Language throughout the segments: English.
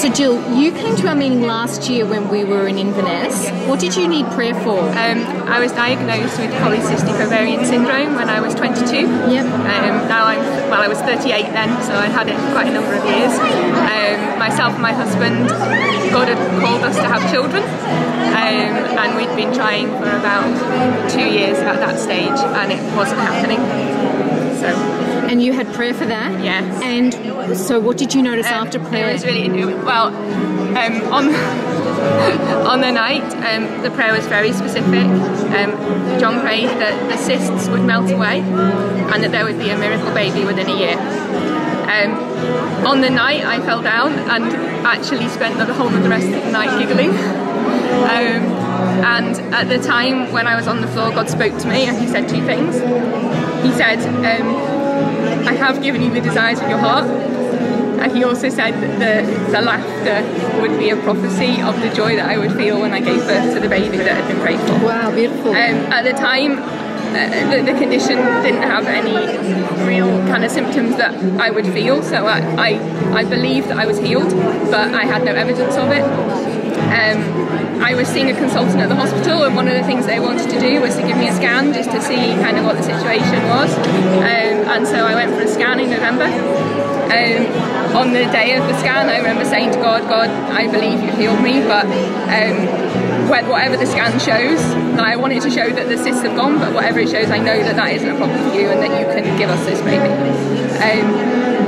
So Jill, you came to our meeting last year when we were in Inverness. What did you need prayer for? I was diagnosed with Polycystic ovarian syndrome when I was 22. Yep. Now I was 38 then, so I'd had it for quite a number of years. Myself and my husband, God had called us to have children, and we'd been trying for about 2 years at that stage, and it wasn't happening. So. And you had prayer for that? Yes. And so what did you notice after prayer? It was really, well, on the night, the prayer was very specific. John prayed that the cysts would melt away and that there would be a miracle baby within a year. On the night I fell down and actually spent the whole of the rest of the night giggling. And at the time when I was on the floor, God spoke to me and he said 2 things. He said, I have given you the desires of your heart, and he also said that the laughter would be a prophecy of the joy that I would feel when I gave birth to the baby that had been prayed for. Wow, beautiful. At the time, the condition didn't have any real kind of symptoms that I would feel, so I believed that I was healed, but I had no evidence of it. I was seeing a consultant at the hospital, and one of the things they wanted to do was to give me a scan just to see kind of what the situation was, and so I went for a scan in November. On the day of the scan, I remember saying to God, I believe you've healed me, but whatever the scan shows, I want it to show that the cysts have gone, but whatever it shows, I know that that isn't a problem for you and that you can give us this baby.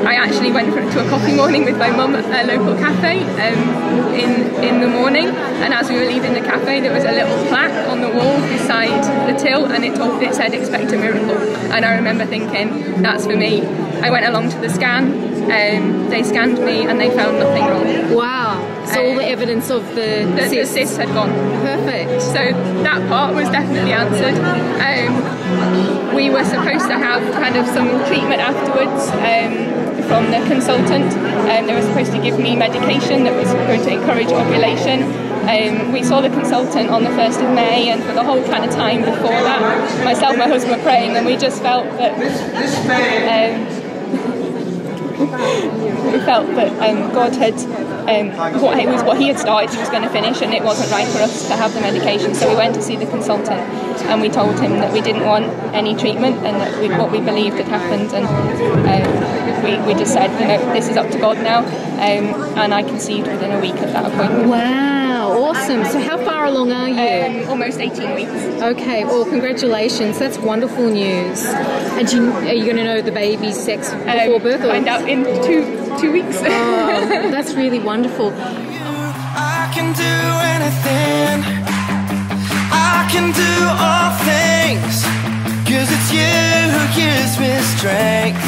I actually went to a coffee morning with my mum at a local cafe in the morning, and as we were leaving the cafe there was a little plaque on the wall beside the till, and it said expect a miracle, and I remember thinking that's for me. I went along to the scan, they scanned me and they found nothing wrong. Wow, so all the evidence of the cysts had gone. Perfect. So that part was definitely answered. We were supposed to have kind of some treatment afterwards from the consultant. They were supposed to give me medication that was going to encourage ovulation. We saw the consultant on the 1st of May, and for the whole kind of time before that, myself and my husband were praying, and we just felt that God had what he had started, he was going to finish, and it wasn't right for us to have the medication. So we went to see the consultant, and we told him that we didn't want any treatment, and that what we believed had happened, and we just said, this is up to God now, and I conceived within a week of that appointment. Wow, awesome. So how far along are you? Almost 18 weeks. Okay, well, congratulations. That's wonderful news. And are you going to know the baby's sex before birth? Find out in two weeks. Oh, that's really wonderful. I can do anything, I can do all things, 'cause it's you who gives me strength.